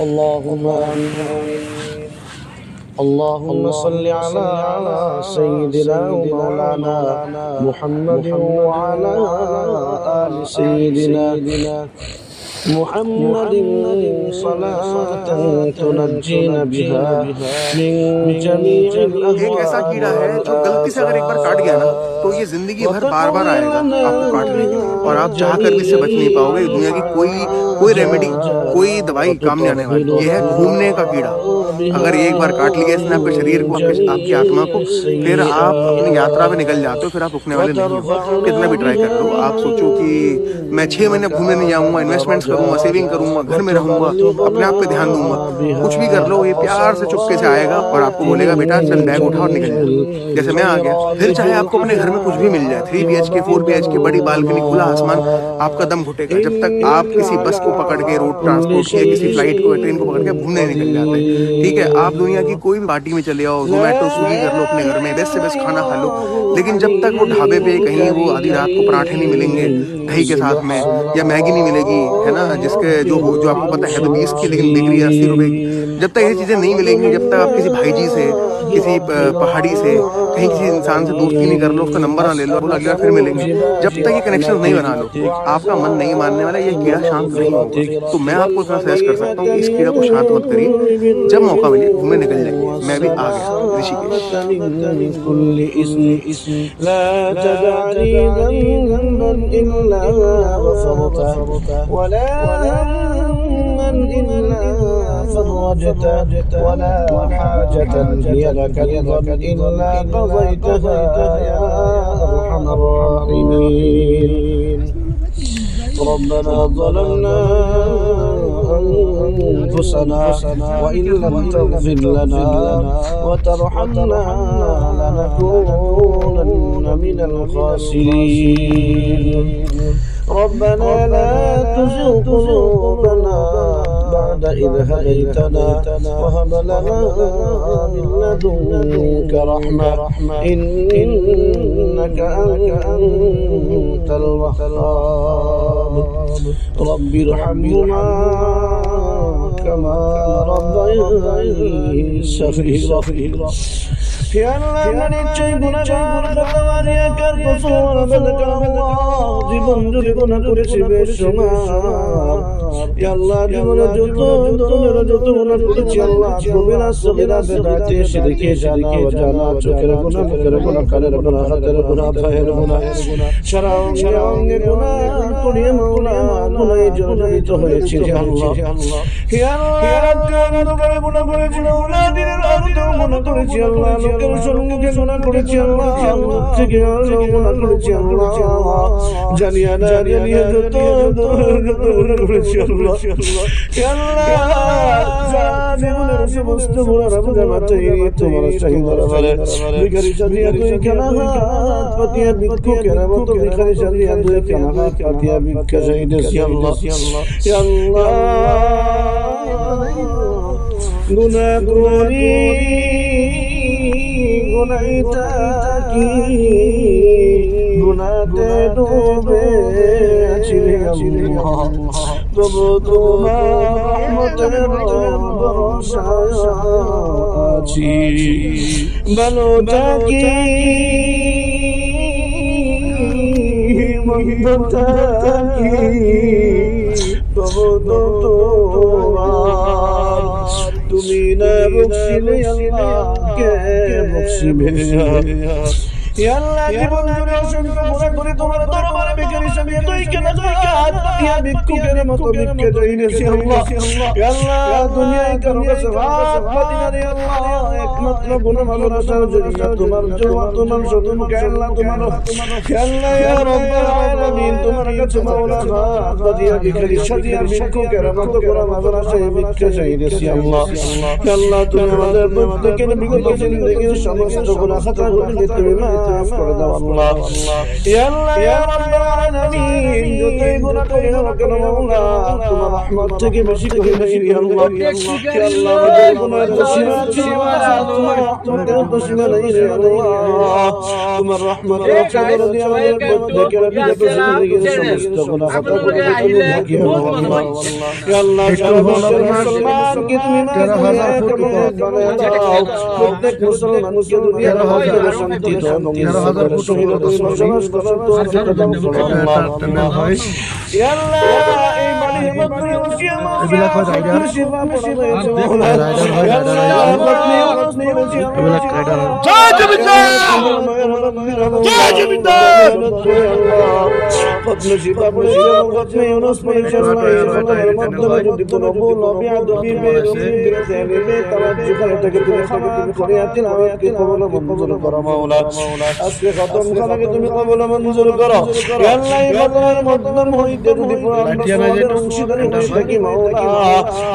اللهم آمين. اللهم صل على سيدنا ومولانا محمد وعلى آل سيدنا محمد صلاة تنجينا بها من جميع الأهوال। एक ऐसा कीड़ा है जो गलती से अगर एक बार काट गया ना तो ये जिंदगी भर बार बार आएगा आपको काटने के लिए, और आप चाह कर भी इससे बच नहीं पाओगे। दुनिया की कोई रेमेडी, कोई दवाई काम नहीं आने वाली। ये है घूमने का कीड़ा। अगर एक बार काट लिया इसने आपके शरीर को, आपकी आत्मा को, फिर आप अपनी यात्रा में निकल जाते हो, फिर आप रुकने वाले नहीं हो। कितना भी ट्राई कर लो, आप सोचो कि मैं 6 महीने घूमने नहीं जाऊंगा, इन्वेस्टमेंट्स करूंगा, सेविंग करूंगा, घर में रहूंगा, अपने आप पे ध्यान दूंगा, कुछ भी कर लो, ये प्यार से चुपके से आएगा और आपको बोलेगा बेटा चल बैग उठा और निकल जा। जैसे मैं आ गया। फिर चाहे आपको अपने घर में कुछ भी मिल जाए, 3 BHK 4 BHK बड़ी बालकनी, खुला आसमान, आपका दम घुटेगा जब तक आप किसी बस को पकड़ के, रोड ट्रांसपोर्ट या किसी फ्लाइट को, ट्रेन को पकड़ के घूमने निकल जाते। ठीक है, आप दुनिया की कोई भी पार्टी में चले आओ, जोमेटो स्विगी कर लो, अपने घर में बेस्ट से बेस्ट खाना खा लो, लेकिन जब तक वो ढाबे पे कहीं वो आधी रात को पराठे नहीं मिलेंगे दही के साथ में, या मैगी नहीं मिलेगी, है ना, जिसके जो आपको पता है तो 20 की लेकिन बिक रही है 80 रुपए की, जब तक ये चीजें नहीं मिलेंगी, जब तक आप किसी भाईजी से, किसी पहाड़ी से, कहीं किसी इंसान से दोस्ती नहीं कर लो, उसका नंबर ना ले लो, अगली बार फिर मिलेंगे, जब तक ये कनेक्शन नहीं बना लो, आपका मन नहीं मानने वाला, ये कीड़ा शांत नहीं होगा। तो मैं आपको इतना सजेस्ट कर सकता हूँ कि इस कीड़ा को शांत मत करिए, जब मौका मिले घूमने निकल जाइए। मैं भी आ गया ऋषिकेश। فرجت ولا حاجة هي لك رضا إلا قضيتها يا أرحم الراحمين. ربنا ظلمنا أنفسنا وإن لم تغفر لنا وترحمنا لنكونن من الخاسرين. ربنا لا تزغ قلوبنا بعد إذ هديتنا وهب لنا من لدنك رحمة إنك أنت الوهاب. رب ارحمهما كما ربياني صغيرا. يا الله من الشيطان গুনাহগার একার কসুর বদকা আল্লাহ জীবন যদি গুনাহ করেছি বেশুমার। ইয়া আল্লাহ জীবনে যত গুনাহ করেছি আল্লাহ কবিরা সগীরা বেদাতে শিরকে জানা অজানা, চোখের গুনাহ, মুখের গুনাহ, কানের গুনাহ, হাতের গুনাহ, পায়ের গুনাহ, সারা অঙ্গে গুনাহ করিয়ে মাওলা গুনাহে জড়িত হয়েছি হে আল্লাহ। ইয়া আল্লাহ রাত করে গুনাহ করেছি মাওলা, দিনের আলোতেও গুনাহ করেছি আল্লাহ, সম্মুখে গুনাহ করেছি আল্লাহ, থেকে গুনাহ করেছি আল্লাহ, জানিয়া না জানিয়া যত গুনাহ করেছি আল্লাহ। ইয়া আল্লাহ জীবনের সমস্ত গুনাহ রব্বে মাতাই তোমার শাহী দরবারে ভিখারি সাজিয়া তুই কানাহাত পাতিয়া ভিক্ষু কেরামত ভিখারি সাজিয়া তুই কানাহাত পাতিয়া ভিক্ষা চাইতেছি আল্লাহ। ইয়া আল্লাহ গুনাহ করি গুনাহটা কি গুনাহতে ডুবে আছি আল্লাহ, তবু তোমার রহমতের ভরসায় আছি। ভালোটা কি মন্দটা কি তবু তো তোমার, তুমি না বকশিলে আল্লাহ কে বকশিবে। ইয়া আল্লাহ জীবন জুড়ে অসংখ্য গুনাহ করে তোমার দরবারে ভিখারি সাজিয়ে তুই কানাহাত পাতিয়া ভিক্ষুকের মতো ভিক্ষা চাইতেছি আল্লাহ। ইয়া আল্লাহ দুনিয়ায় কারো কাছে হাত পাতি না রে আল্লাহ, একমাত্র গুনাহ মাফের আশার জন্য তোমার জওয়া তোমার শুধু আল্লাহ তোমার। ইয়া আল্লাহ ইয়া রাব্বাল আলামিন তোমার কাছে মাওলা হাত পাতিয়া ভিখারি সাজিয়ে ভিক্ষুকের মতো গুনাহ মাফের আশায় ভিক্ষা চাইতেছি আল্লাহ। ইয়া আল্লাহ তুমি আমাদের প্রত্যেকের বিগত জিন্দেগীর সমস্ত গুনাহ খাতাগুলো তুমি মাফ করে দাও আল্লাহ। ইয়া আল্লাহ ইয়া রাব্বাল আলামিন যতই গুনাহ করি না কেন মাওলা তোমার রহমত থেকে বেশি করে বেশি আল্লাহ। ইয়া আল্লাহ আমাদের গুনাহের সীমা তোমাদের তসিলা নাই রে আল্লাহ তোমার রহমতের চাদর দিয়ে আমাদের প্রত্যেকের বিগত জিন্দেগির সমস্ত গুনাহ খাতা করে রাখি আল্লাহ ইয়া আল্লাহ সারা মুসলমান কি তুমি 13,000 ফুট বানায় দাও প্রত্যেক মুসলমানকে দুনিয়ার হাজার শান্তি দাও 13,000 ফুট বসবাস করার তৌফিক দাও আল্লাহ হয় ইয়া আল্লাহ এই বাড়ি মকবুল ওসিয়া এগুলা কয় রাইডার শিফা পড়ে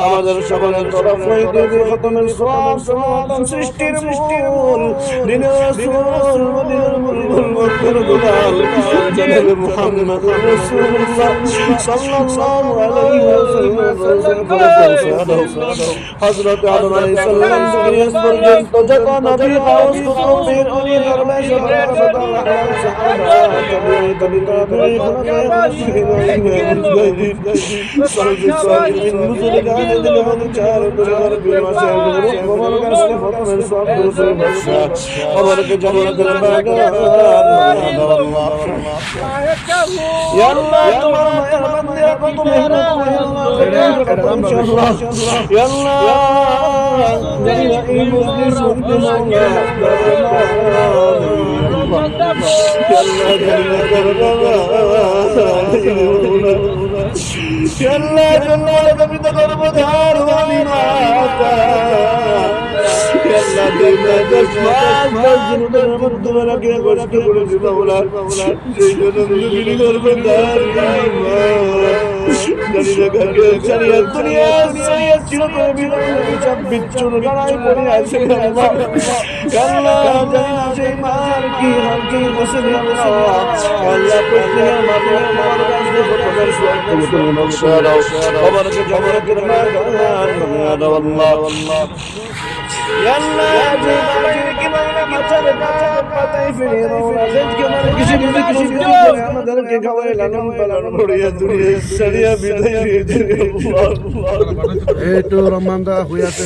আমাদের সকলের তরফ হইতে খতমের সওয়াব সমাধান সৃষ্টির মূল দিনের রাসূল মদিনার বুলবুল মকবুল দুলাল জনাব মুহাম্মদ রাসূলুল্লাহ সাল্লাল্লাহু আলাইহি ওয়াসাল্লাম হযরত আদম আলাইহিস সালাম থেকে পর্যন্ত যত নবী গাউস কুতুবের অলি দরবার সরকার সাল্লাল্লাহু আলাইহি রহমানদা হইয়াছে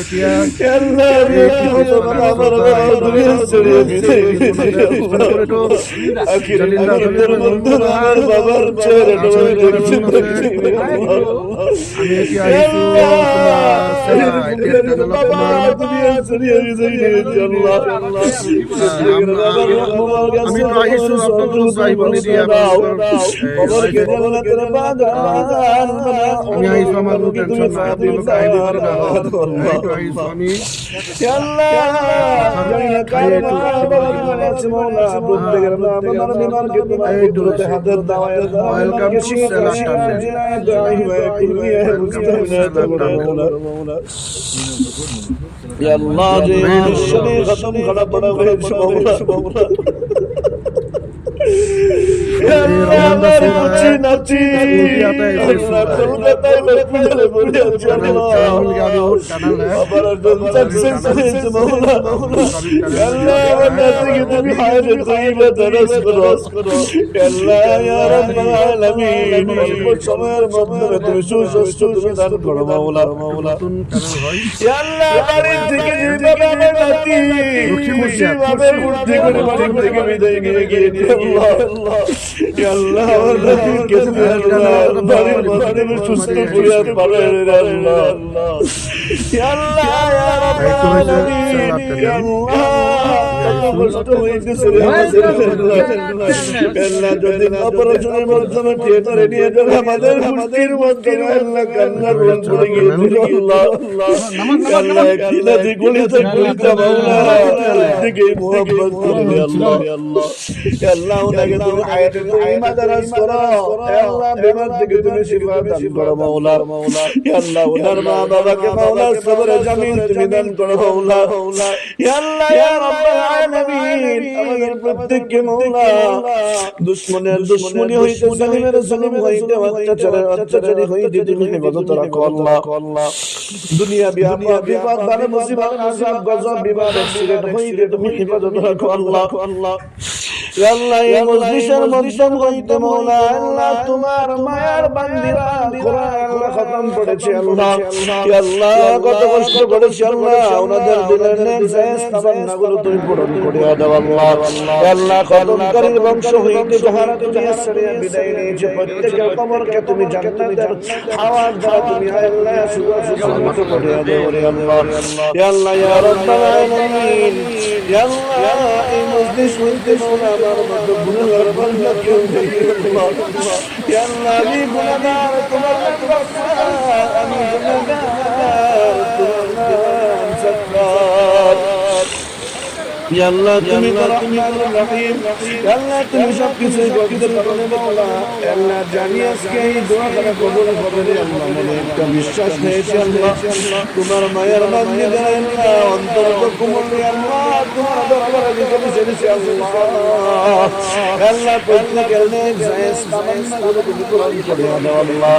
সময়ের মাধ্যমে তুমি সুস্বাস্থ্য তুমি দান করো মাওলা মাওলা আল্লাহ বাড়ি থেকে যেভাবে নাতি খুশিভাবে উঠতে করে বাড়ি থেকে বিদায় নিয়ে গিয়েছে আল্লাহ আল্লাহ আমার নাতিকে তুমি আল্লাহ বাড়ির মাধ্যমে সুস্থ করে পাবেন আল্লাহ আল্লাহ ইয়া রাব্বাল আলামিন আল্লাহ কষ্ট হইতেছে আল্লাহ যদি অপারেশনের মাধ্যমে থিয়েটারে নিয়ে যান আমাদের মুক্তির মাধ্যমে আল্লাহ কান্নার রোল পড়ে গিয়েছিল আল্লাহ আল্লাহ কিলা দিগুলিতে গুলিতে মাওলা দিকে মোহাম্মদ করে আল্লাহ আল্লাহ ওনাকে নবীর আয়াতে কারিমা দারাজ করো আল্লাহ বিমার থেকে তুমি শিফা দান করো মাওলা ইয়া আল্লাহ ওনার মা বাবাকে মাওলা সবর জামিল তুমি দান করো মাওলা ইয়া আল্লাহ ইয়া রাব্বুল আলামিন আমাদের প্রত্যেককে মাওলা দুশমনের দুশমনি হইতে জালিমের জালিম হইতে অত্যাচারী হইতে তুমি হেফাজত রাখো আল্লাহ দুনিয়া বিপদ বালা মুসিবত আযাব গজব বিবাদ অ্যাক্সিডেন্ট হইতে তুমি হেফাজত রাখো আল্লাহ আল্লাহ এই মজলিসের মধ্যম হইতে মাওলা আল্লাহ তোমার মায়ার বান্দিরা কোরআন খতম করেছে আল্লাহ ইয়া আল্লাহ কত কষ্ট করেছে আল্লাহ ওনাদের দিলের নেক জায়েজ তামান্নাগুলো তুমি পূরণ করে দাও আল্লাহ ইয়া আল্লাহ খতমকারীর বংশ হইতে যাহারা দুনিয়া ছেড়ে বিদায় নিয়েছে প্রত্যেকের কবরকে তুমি জান্নাতের হাওয়ার দ্বারা তুমি আল্লাহ সুসম্মত করে দাও রে আল্লাহ ইয়া আল্লাহ ইয়া রাব্বাল আলামিন ইয়া আল্লাহ এই মজলিস হইতে মাওলা আমার মতো গুনাহগার বান্দা কেউ নেই আল্লাহ ইয়া আল্লাহ আমি গুনাহগার তোমার নাম আমি গুনাহগার তোমার নাম সাত্তার ইয়া আল্লাহ তুমি রহমান রহিম ইয়া আল্লাহ তুমি সবকিছু করতে পারো মাওলা ইয়া আল্লাহ জানি আজকে এই দোয়া করা কবুল হবে আল্লাহ মনে একটা বিশ্বাস হয়েছে আল্লাহ তোমার মায়ের বান্দিদের আল্লাহ অন্তরত কোমল আল্লাহ তোমার দরবারে যেতে চেয়েছি আল্লাহ আল্লাহ প্রত্যেকের নেক জায়েজ তামান্নাগুলো তুমি পূরণ করে দাও আল্লাহ